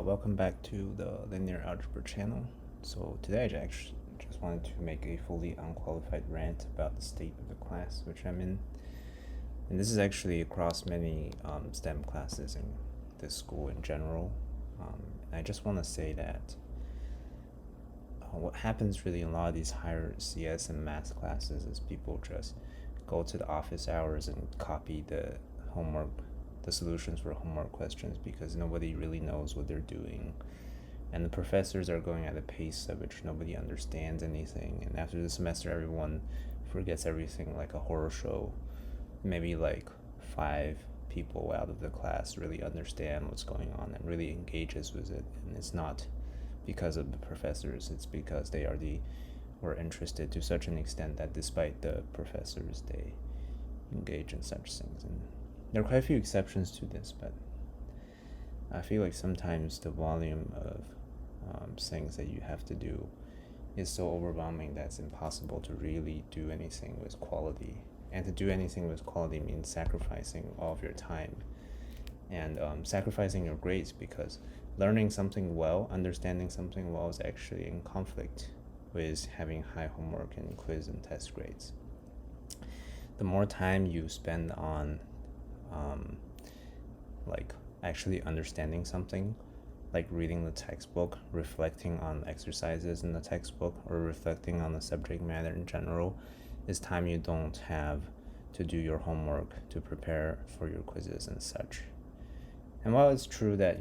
Welcome back to the linear algebra channel. So today I just wanted to make a fully unqualified rant about the state of the class which I'm in. And this is actually across many STEM classes in this school in general. And I just want to say that what happens really in a lot of these higher CS and math classes is people just go to the office hours and copy the solutions for homework questions because nobody really knows what they're doing. And the professors are going at a pace at which nobody understands anything. And after the semester, everyone forgets everything like a horror show. Maybe like 5 people out of the class really understand what's going on and really engages with it. And it's not because of the professors, it's because they were interested to such an extent that despite the professors, they engage in such things. And there are quite a few exceptions to this, but I feel like sometimes the volume of things that you have to do is so overwhelming that it's impossible to really do anything with quality. And to do anything with quality means sacrificing all of your time and sacrificing your grades, because learning something well, understanding something well is actually in conflict with having high homework and quiz and test grades. The more time you spend on like actually understanding something, like reading the textbook, reflecting on exercises in the textbook, or reflecting on the subject matter in general, is time you don't have to do your homework, to prepare for your quizzes and such. And while it's true that,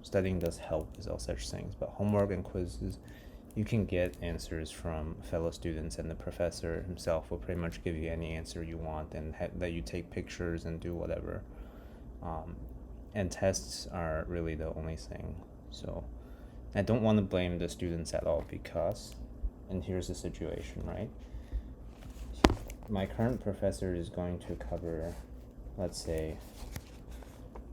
studying does help with all such things, but homework and quizzes, you can get answers from fellow students, and the professor himself will pretty much give you any answer you want and let you take pictures and do whatever. And tests are really the only thing. So I don't want to blame the students at all, because, and here's the situation, right? My current professor is going to cover, let's say,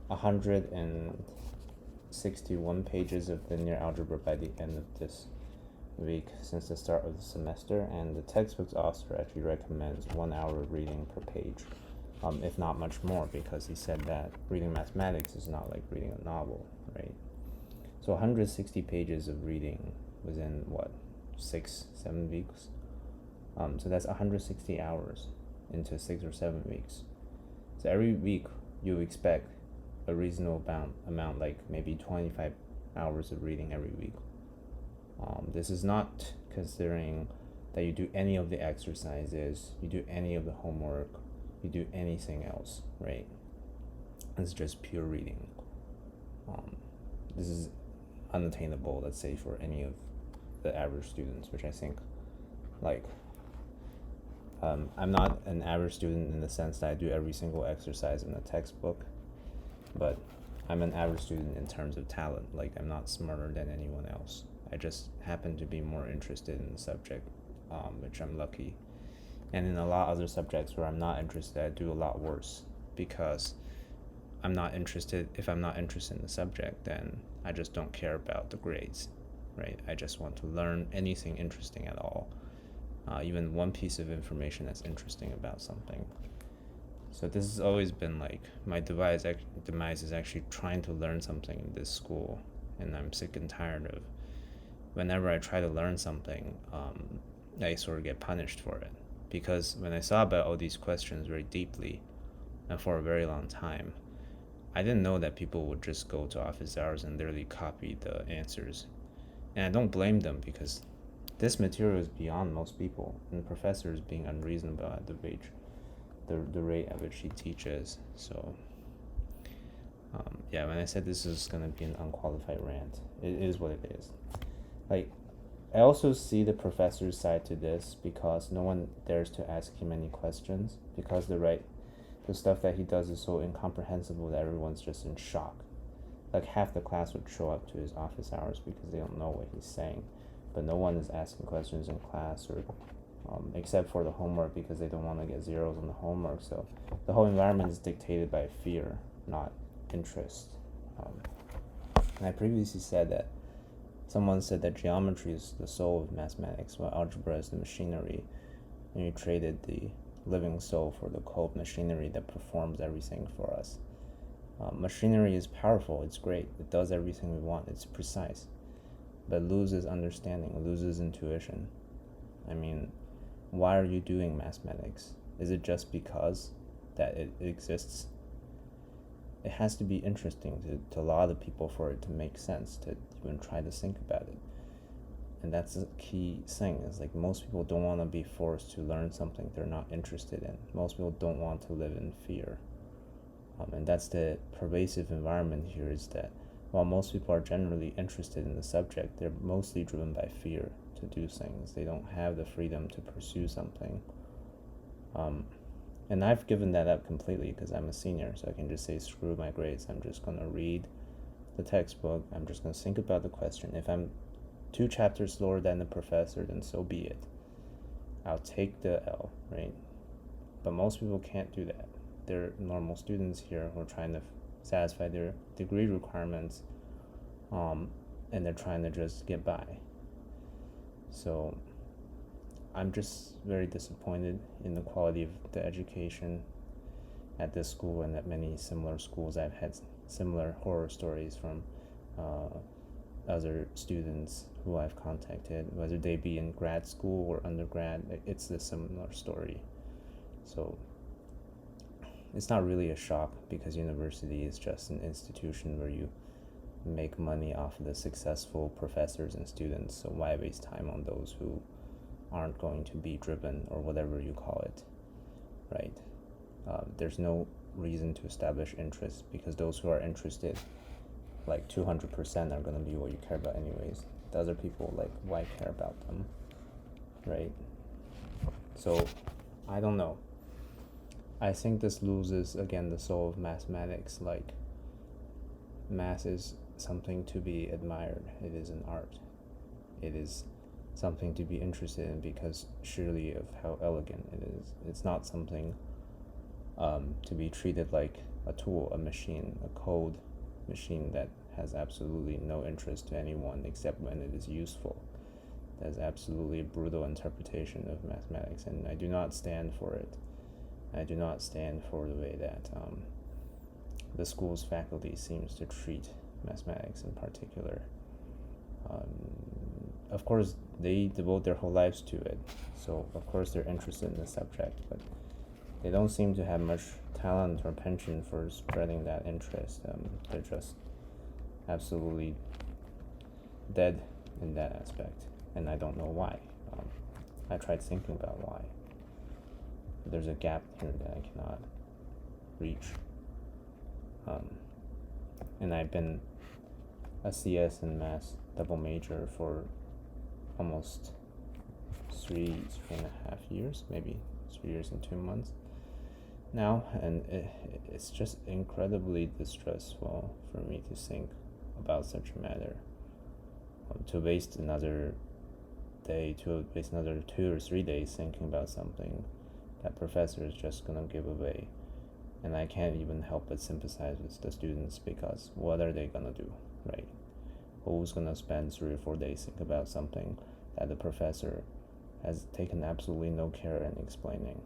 161 pages of linear algebra by the end of this week since the start of the semester, and the textbook's author actually recommends 1 hour of reading per page, if not much more, because he said that reading mathematics is not like reading a novel, right? So 160 pages of reading within 6-7 weeks. So that's 160 hours into 6 or 7 weeks. So every week you expect a reasonable amount, like maybe 25 hours of reading every week. This is not considering that you do any of the exercises, you do any of the homework, you do anything else, right? It's just pure reading. This is unattainable, let's say, for any of the average students, which I think, I'm not an average student in the sense that I do every single exercise in the textbook, but I'm an average student in terms of talent. Like, I'm not smarter than anyone else. I just happen to be more interested in the subject, which I'm lucky. And in a lot of other subjects where I'm not interested, I do a lot worse, because if I'm not interested in the subject, then I just don't care about the grades, right? I just want to learn anything interesting at all, even one piece of information that's interesting about something. So this has always been like my demise is actually trying to learn something in this school, and I'm sick and tired of whenever I try to learn something, I sort of get punished for it. Because when I thought about all these questions very deeply and for a very long time, I didn't know that people would just go to office hours and literally copy the answers. And I don't blame them, because this material is beyond most people, and the professor is being unreasonable at the rate at which he teaches. So when I said this is going to be an unqualified rant, it is what it is. Like, I also see the professor's side to this, because no one dares to ask him any questions, because the stuff that he does is so incomprehensible that everyone's just in shock. Like, half the class would show up to his office hours because they don't know what he's saying, but no one is asking questions in class, or except for the homework, because they don't want to get zeros on the homework. So the whole environment is dictated by fear, not interest. And I previously said that someone said that geometry is the soul of mathematics, while algebra is the machinery, and you traded the living soul for the cold machinery that performs everything for us. Machinery is powerful, it's great, it does everything we want, it's precise, but loses understanding, loses intuition. I mean, why are you doing mathematics? Is it just because that it exists? It has to be interesting to a lot of people for it to make sense, to even try to think about it. And that's the key thing, is like most people don't want to be forced to learn something they're not interested in. Most people don't want to live in fear. And that's the pervasive environment here, is that while most people are generally interested in the subject, they're mostly driven by fear to do things. They don't have the freedom to pursue something. And I've given that up completely because I'm a senior, so I can just say, screw my grades. I'm just going to read the textbook. I'm just going to think about the question. If I'm 2 chapters slower than the professor, then so be it. I'll take the L, right? But most people can't do that. They're normal students here who are trying to satisfy their degree requirements, and they're trying to just get by. So I'm just very disappointed in the quality of the education at this school and at many similar schools. I've had similar horror stories from other students who I've contacted, whether they be in grad school or undergrad. It's a similar story. So it's not really a shock, because university is just an institution where you make money off of the successful professors and students. So why waste time on those who aren't going to be driven, or whatever you call it, right? There's no reason to establish interest, because those who are interested, like 200%, are going to be what you care about anyways. The other people, like, why care about them, right? So I don't know. I think this loses, again, the soul of mathematics. Like, math is something to be admired. It is an art. It is something to be interested in because surely of how elegant it is. It's not something to be treated like a tool, a machine, a code machine that has absolutely no interest to anyone except when it is useful. That is absolutely a brutal interpretation of mathematics, and I do not stand for it. I do not stand for the way that the school's faculty seems to treat mathematics in particular. Of course, they devote their whole lives to it, so of course they're interested in the subject, but they don't seem to have much talent or penchant for spreading that interest. They're just absolutely dead in that aspect, and I don't know why. I tried thinking about why. There's a gap here that I cannot reach. And I've been a CS in math double major for almost 3.5 years, maybe 3 years and 2 months now, and it's just incredibly distressful for me to think about such a matter. To waste another day, to waste another 2 or 3 days thinking about something that professor is just gonna give away, and I can't even help but sympathize with the students, because what are they gonna do, right? Who's gonna spend 3 or 4 days thinking about something that the professor has taken absolutely no care in explaining?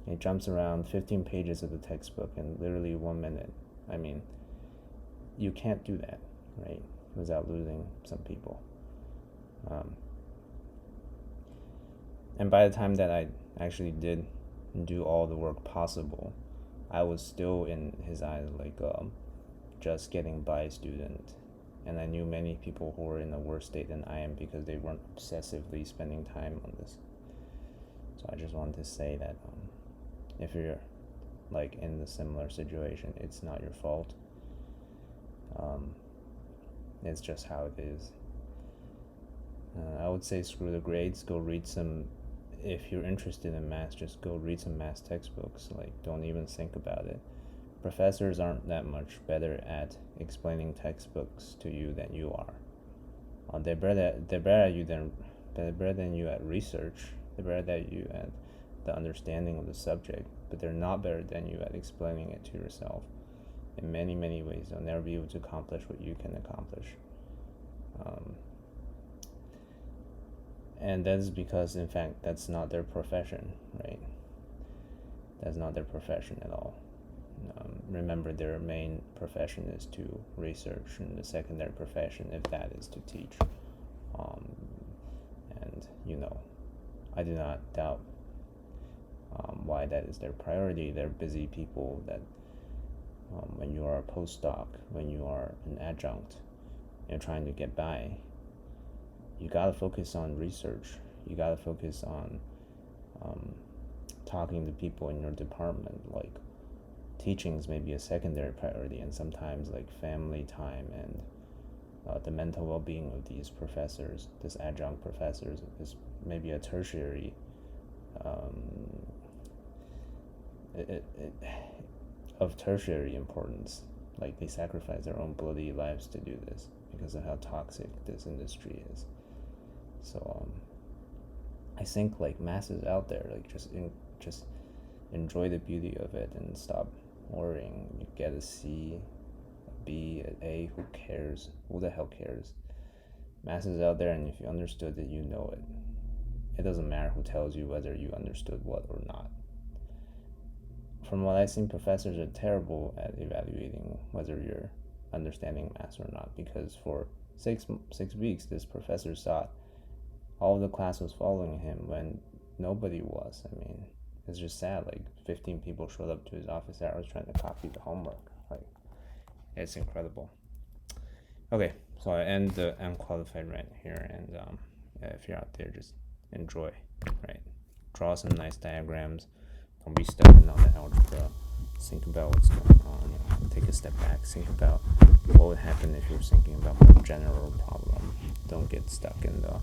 It jumps around 15 pages of the textbook in literally 1 minute. I mean, you can't do that, right, without losing some people. And by the time that I actually did do all the work possible, I was still in his eyes like just getting by student. And I knew many people who were in a worse state than I am because they weren't obsessively spending time on this. So I just wanted to say that if you're like in the similar situation, it's not your fault. It's just how it is. I would say screw the grades. Go read some. If you're interested in math, just go read some math textbooks. Like, don't even think about it. Professors aren't that much better at explaining textbooks to you than you are. They're better than you at research. They're better than you at the understanding of the subject, but they're not better than you at explaining it to yourself. In many, many ways, they'll never be able to accomplish what you can accomplish. And that is because, in fact, that's not their profession, right? That's not their profession at all. remember their main profession is to research, and the secondary profession, if that, is to teach. Um, and I do not doubt why that is their priority. They're busy people that when you are a postdoc, when you are an adjunct, and trying to get by, you gotta focus on research. You gotta focus on talking to people in your department. Like, teaching is maybe a secondary priority, and sometimes like family time and the mental well-being of these professors, these adjunct professors, is maybe a tertiary of tertiary importance. Like, they sacrifice their own bloody lives to do this because of how toxic this industry is. So I think like masses out there, like just enjoy the beauty of it and stop worrying. You get a C, a B, an A, who cares? Who the hell cares? Masses out there, and if you understood it, you know it. It doesn't matter who tells you whether you understood what or not. From what I've seen, professors are terrible at evaluating whether you're understanding math or not, because for six weeks this professor thought all of the class was following him when nobody was. I mean, it's just sad. Like, 15 people showed up to his office hours trying to copy the homework. Like, it's incredible. Okay, so I end the unqualified rant here, and if you're out there, just enjoy, right? Draw some nice diagrams. Don't be stuck in all the algebra. Think about what's going on. Take a step back. Think about what would happen if you're thinking about a general problem. Don't get stuck in the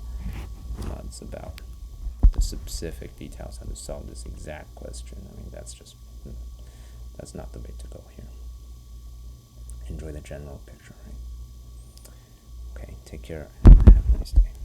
nuts about the specific details how to solve this exact question. I mean, that's not the way to go here. Enjoy the general picture, right? Okay, take care and have a nice day.